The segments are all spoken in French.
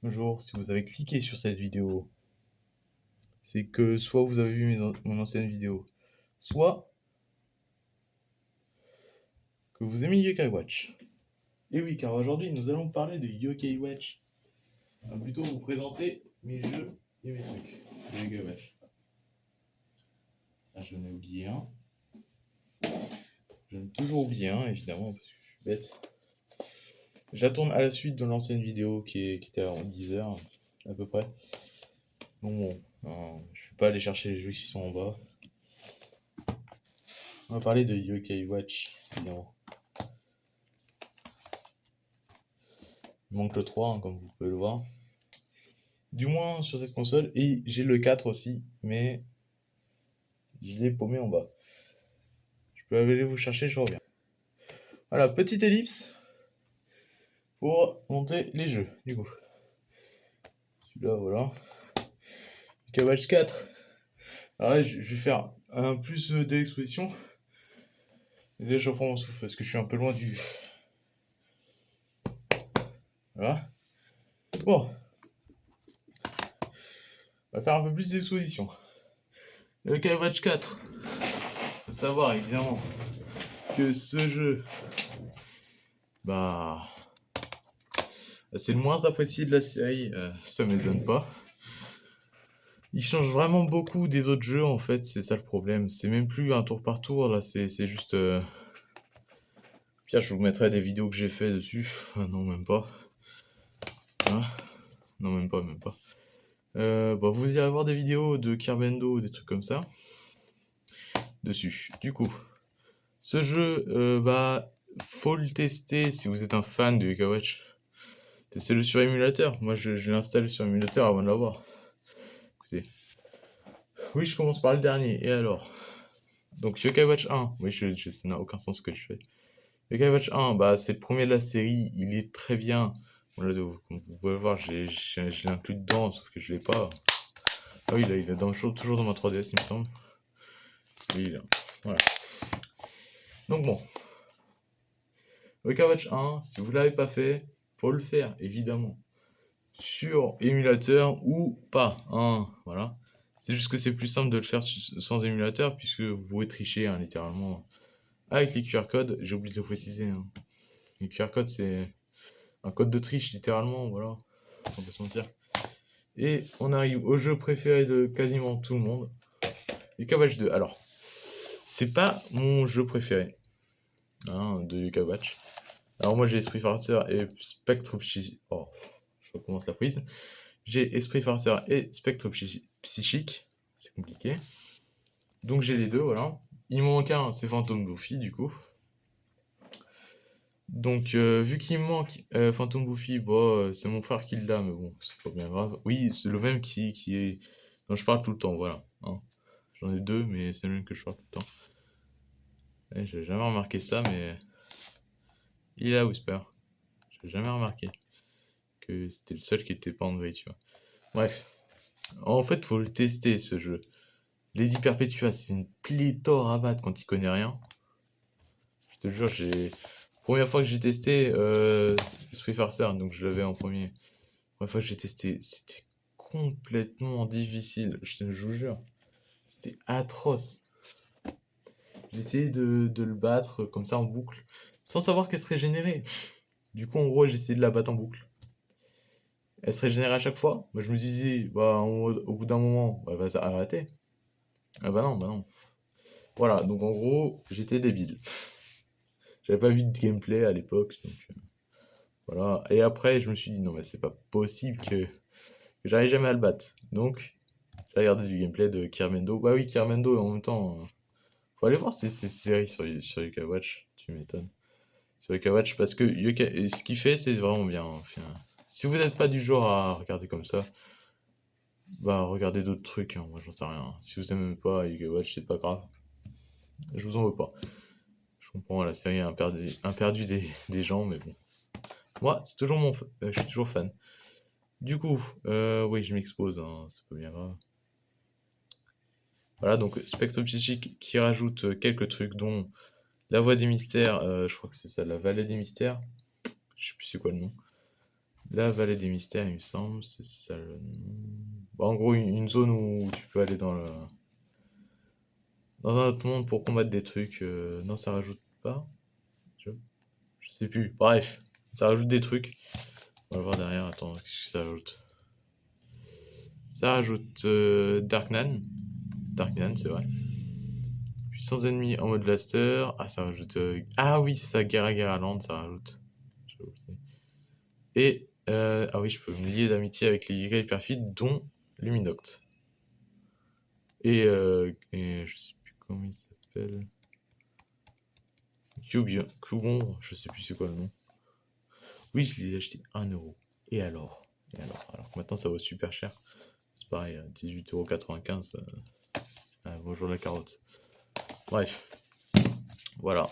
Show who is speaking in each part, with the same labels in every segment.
Speaker 1: Bonjour, si vous avez cliqué sur cette vidéo, c'est que soit vous avez vu mon ancienne vidéo, soit que vous aimez Yokai Watch. Et oui, car aujourd'hui nous allons parler de Yokai Watch. Plutôt vous présenter mes jeux et mes trucs de Yokai Watch. Ah, j'en ai oublié un. J'en ai toujours oublié un, évidemment, parce que je suis bête. J'attends à la suite de l'ancienne vidéo qui était à 10 heures, à peu près. Donc bon, je suis pas allé chercher les jeux qui sont en bas. On va parler de Yokai Watch, évidemment. Il manque le 3, hein, comme vous pouvez le voir. Du moins sur cette console. Et j'ai le 4 aussi, mais je l'ai paumé en bas. Je peux aller vous chercher, je reviens. Voilà, petite ellipse pour monter les jeux, du coup. Celui-là, voilà. Cavage 4. Alors là, je vais faire un plus d'exposition. Et déjà, je reprends mon souffle parce que je suis un peu loin du... Voilà. Bon, on va faire un peu plus d'exposition. Le Cavage 4. Faut savoir, évidemment, que ce jeu... Bah... C'est le moins apprécié de la série, ça m'étonne pas. Il change vraiment beaucoup des autres jeux en fait, c'est ça le problème. C'est même plus un tour par tour, là c'est juste... Pierre, je vous mettrai des vidéos que j'ai fait dessus. Ah, non, même pas. Hein, non, même pas, même pas. Bah, vous irez voir des vidéos de Kirbendo, des trucs comme ça. Dessus. Du coup, ce jeu, bah, faut le tester si vous êtes un fan de Yokai Watch. Testez-le sur émulateur. Moi, je l'ai installé sur émulateur avant de l'avoir. Écoutez. Oui, je commence par le dernier. Et alors? Donc, Yokai Watch 1. Oui, ça n'a aucun sens ce que je fais. Yokai Watch 1, bah, c'est le premier de la série. Il est très bien. Bon, là, comme vous pouvez le voir, je l'ai inclus dedans, sauf que je l'ai pas. Ah oui, là, il est toujours dans ma 3DS, il me semble. Oui, là. Voilà. Donc bon. Yokai Watch 1, si vous l'avez pas fait, faut le faire, évidemment. Sur émulateur ou pas. Hein, voilà. C'est juste que c'est plus simple de le faire sans émulateur, puisque vous pouvez tricher, hein, littéralement. Avec les QR codes, j'ai oublié de préciser. Hein. Les QR codes, c'est un code de triche, littéralement, voilà. On peut se mentir. Et on arrive au jeu préféré de quasiment tout le monde. Yokai Watch 2. Alors, c'est pas mon jeu préféré, hein, de Yokai Watch. Alors moi j'ai Esprit Farceur et Spectre Psychique. Oh, je recommence la prise. J'ai Esprit Farceur et Spectre Psychique. C'est compliqué. Donc j'ai les deux, voilà. Il m'en manque un, c'est Phantom Buffy, du coup. Donc vu qu'il me manque Phantom Buffy, bon, c'est mon frère qui l'a, mais bon, c'est pas bien grave. Oui, c'est le même qui est... dont je parle tout le temps, voilà. Hein. J'en ai deux, mais c'est le même que je parle tout le temps. J'ai jamais remarqué ça, mais... Il est là, Whisper. J'ai jamais remarqué que c'était le seul qui était pas en gris, tu vois. Bref. En fait, faut le tester, ce jeu. Lady Perpetua, c'est une pléthore à battre quand il connaît rien. Je te jure, première fois que j'ai testé Esprit Farceur, donc je l'avais en premier. Première fois que j'ai testé, c'était complètement difficile, je vous jure. C'était atroce. J'ai essayé de le battre comme ça en boucle, sans savoir qu'elle se régénérait. Du coup, en gros, j'ai essayé de la battre en boucle. Elle se régénère à chaque fois. Moi, je me disais, bah, au bout d'un moment, bah, elle va s'arrêter. Ah bah non, bah non. Voilà, donc en gros, j'étais débile. J'avais pas vu de gameplay à l'époque, donc voilà. Et après, je me suis dit, non, mais c'est pas possible que j'arrive jamais à le battre. Donc, j'ai regardé du gameplay de Kirmendo. Bah oui, Kirmendo, en même temps, faut aller voir ces séries sur Yokai Watch, tu m'étonnes. Sur Yokai Watch, parce que ce qu'il fait, c'est vraiment bien. Enfin, si vous n'êtes pas du genre à regarder comme ça, bah regardez d'autres trucs, hein, moi j'en sais rien. Si vous aimez pas Yokai Watch, c'est pas grave. Je vous en veux pas. Je comprends la série imperdu des gens, mais bon. Moi, c'est toujours je suis toujours fan. Du coup, oui, je m'expose, hein, c'est pas bien grave. Voilà, donc Spectre Psychique qui rajoute quelques trucs, dont la voix des mystères, je crois que c'est ça, la vallée des mystères. Je sais plus c'est quoi le nom. La vallée des mystères, il me semble, c'est ça le nom. Bah, en gros, une zone où tu peux aller dans un autre monde pour combattre des trucs. Non, ça rajoute pas. Je, je sais plus. Bref, ça rajoute des trucs. On va le voir derrière. Attends, qu'est-ce que ça ajoute? Ça rajoute Darknan. Darknan, c'est vrai. Puissance ennemie en mode blaster. Ah, ça rajoute. Ah oui, c'est ça, Guerra Land, ça rajoute. J'ai oublié. Et. Ah oui, je peux me lier d'amitié avec les Y perfides, dont Luminoct. Et je sais plus comment il s'appelle. Cubon, je sais plus c'est quoi le nom. Oui, je l'ai acheté 1 euro. Et alors? Et alors que maintenant ça vaut super cher. C'est pareil, 18,95 €. Bonjour la carotte. Bref, voilà.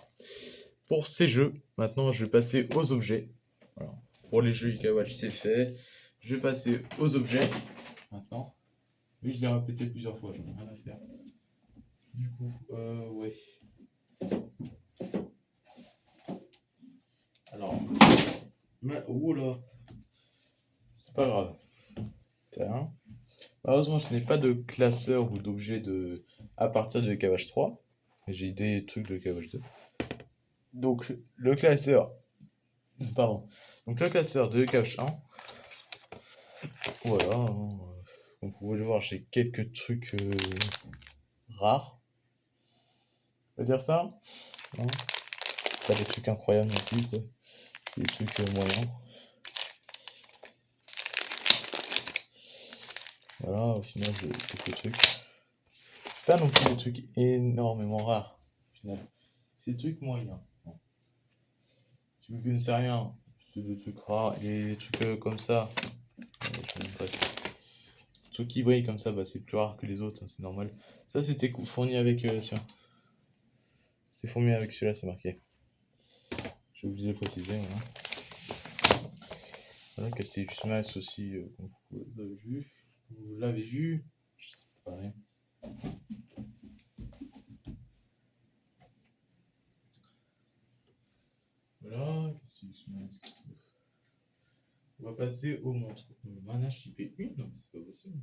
Speaker 1: Pour ces jeux, maintenant je vais passer aux objets. Voilà. Pour les jeux Ikawatch, c'est fait. Je vais passer aux objets maintenant. Oui, je l'ai répété plusieurs fois, j'en ai rien à faire. Du coup, ouais. Alors, oh là, c'est pas grave. Tiens. Malheureusement, je n'ai pas de classeur ou d'objet à partir de Kavache 3. J'ai des trucs de Kavache 2. Donc, le classeur. Pardon. Donc, le classeur de Kavache 1. Voilà. Comme vous pouvez le voir, j'ai quelques trucs rares. On va dire ça. Hein, pas des trucs incroyables non plus, quoi. Des trucs moyens. Voilà, au final, j'ai quelques trucs. C'est pas non plus des trucs énormément rares, au final. C'est des trucs moyens. Si vous ne connaissez rien, c'est des trucs rares. Et les trucs comme ça, les trucs qui brillent comme ça, bah, c'est plus rare que les autres, hein, c'est normal. Ça, c'était fourni avec. Tiens, c'est fourni avec celui-là, c'est marqué. J'ai oublié de le préciser. Voilà, voilà Castellus Max aussi, comme vous l'avez vu. Vous l'avez vu. Pareil. Voilà, Castellus Max. On va passer aux montres. Manage type 1, non, c'est pas possible.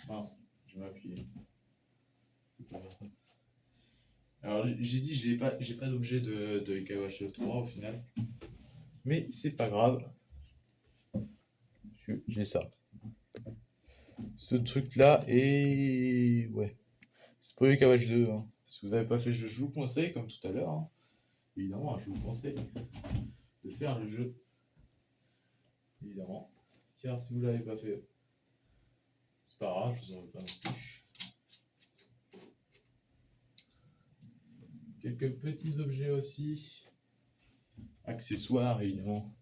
Speaker 1: Mince, je vais m'appuyer. Alors j'ai dit, j'ai pas d'objet de Ikawatch 3 au final. Mais c'est pas grave. Parce que j'ai ça. Ce truc là et ouais. C'est pas Ikawatch 2. Hein. Si vous avez pas fait le jeu, je vous conseille, comme tout à l'heure. Hein. Évidemment, je vous conseille de faire le jeu. Évidemment. Car si vous l'avez pas fait, c'est pas grave, je vous en veux pas non plus. Quelques petits objets aussi. Accessoires, évidemment.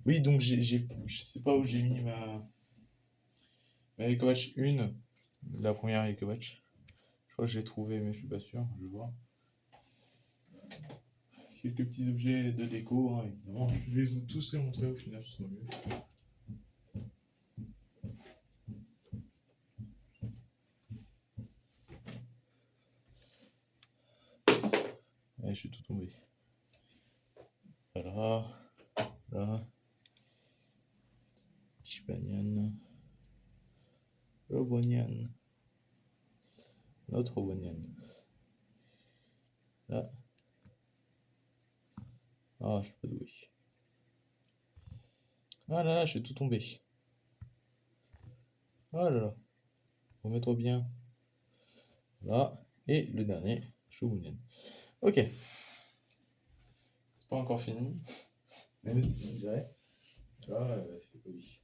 Speaker 1: Oui, donc je sais pas où j'ai mis ma Ikawatch 1. La première Ikawatch. Je crois que je l'ai trouvé, mais je suis pas sûr. Je vais voir. Quelques petits objets de déco, hein, évidemment. Je vais vous tous les montrer au final, ce sera mieux. Ouais, je suis tout tombé. Voilà. Là. Chibanian. Robonian. Notre Robonian. Là. Ah, je suis pas doué. Ah là là, je suis tout tombé. Ah là là. Remets-toi bien. Là. Et le dernier, Shobunian. Ok. C'est pas encore fini. Même si on dirait. Là, c'est poli.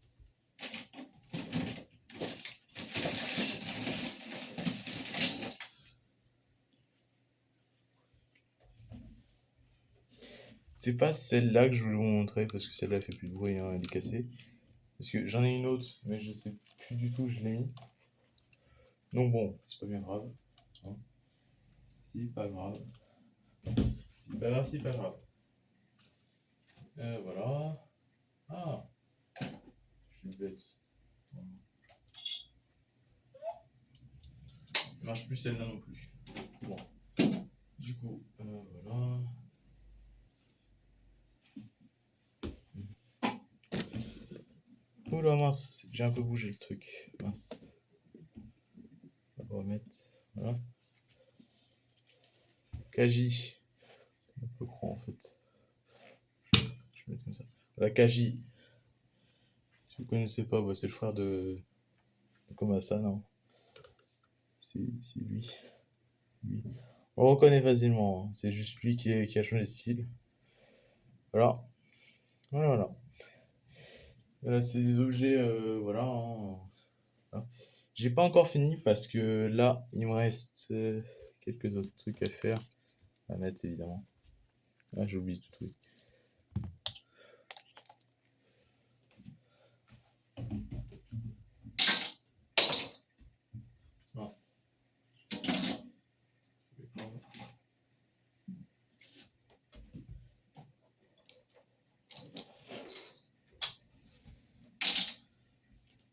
Speaker 1: C'est pas celle-là que je voulais vous montrer parce que celle-là fait plus de bruit, hein, elle est cassée. Parce que j'en ai une autre, mais je sais plus du tout où je l'ai mis. Donc bon, c'est pas bien grave. Hein. C'est pas grave. C'est pas grave, c'est pas grave. Voilà. Ah, je suis bête. Ça marche plus celle-là non plus. Bon. Du coup, voilà. Oula mince, j'ai un peu bougé le truc. Mince. On va remettre. Voilà. Kaji. Un peu grand en fait. Je vais mettre comme ça. La Kaji. Si vous connaissez pas, bah, c'est le frère de Komasa, non? C'est lui. Lui. On le reconnaît facilement, hein. C'est juste lui qui a changé de style. Voilà. Voilà, voilà. Voilà, c'est des objets, voilà, hein. Voilà. J'ai pas encore fini parce que là, il me reste quelques autres trucs à faire. À mettre évidemment. Ah, j'ai oublié tout truc. Mince.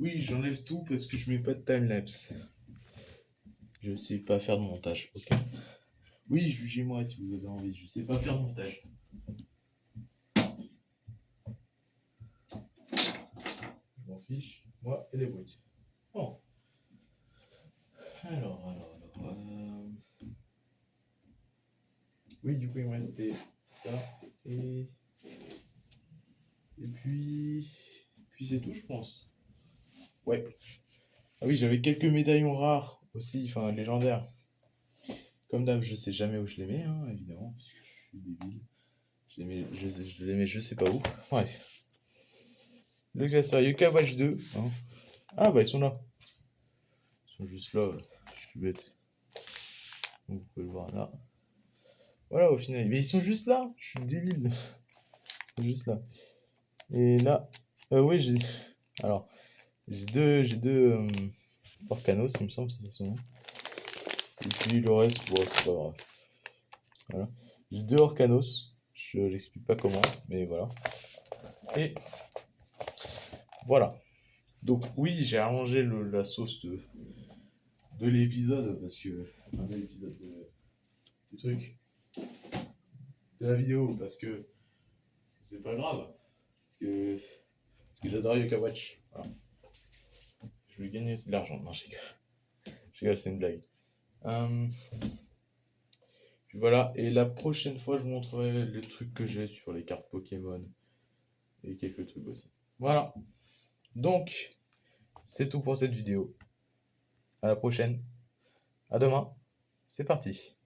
Speaker 1: Oui, j'enlève tout parce que je mets pas de timelapse. Je sais pas faire de montage. Ok. Oui, jugez-moi si vous avez envie. Je sais pas faire de montage. Je m'en fiche. Moi et les bruits. Bon. Alors. Oui, du coup, il me restait ça. Et. Et puis c'est tout, je pense. Ouais. Ah oui, j'avais quelques médaillons rares aussi, enfin légendaires. Comme d'hab, je sais jamais où je les mets, hein, évidemment, parce que je suis débile. Je les mets je sais pas où. Bref. Le classeur Yoka Watch 2. Hein. Ah bah ils sont là. Ils sont juste là. Je suis bête. Donc, vous pouvez le voir là. Voilà au final. Mais ils sont juste là. Je suis débile. Ils sont juste là. Et là. Oui, j'ai. Alors. J'ai deux Orcanos, il me semble, c'est son nom. Et puis le reste, bon, c'est pas grave. Voilà. J'ai deux Orcanos. Je l'explique pas comment, mais voilà. Et voilà. Donc oui, j'ai arrangé la sauce de l'épisode parce que enfin, de l'épisode du truc de la vidéo parce que c'est pas grave parce que j'adore Yoka Watch. Voilà. Je vais gagner de l'argent. Non, je rigole, c'est une blague. Puis voilà, et la prochaine fois, je vous montrerai les trucs que j'ai sur les cartes Pokémon et quelques trucs aussi. Voilà. Donc, c'est tout pour cette vidéo. À la prochaine. À demain. C'est parti.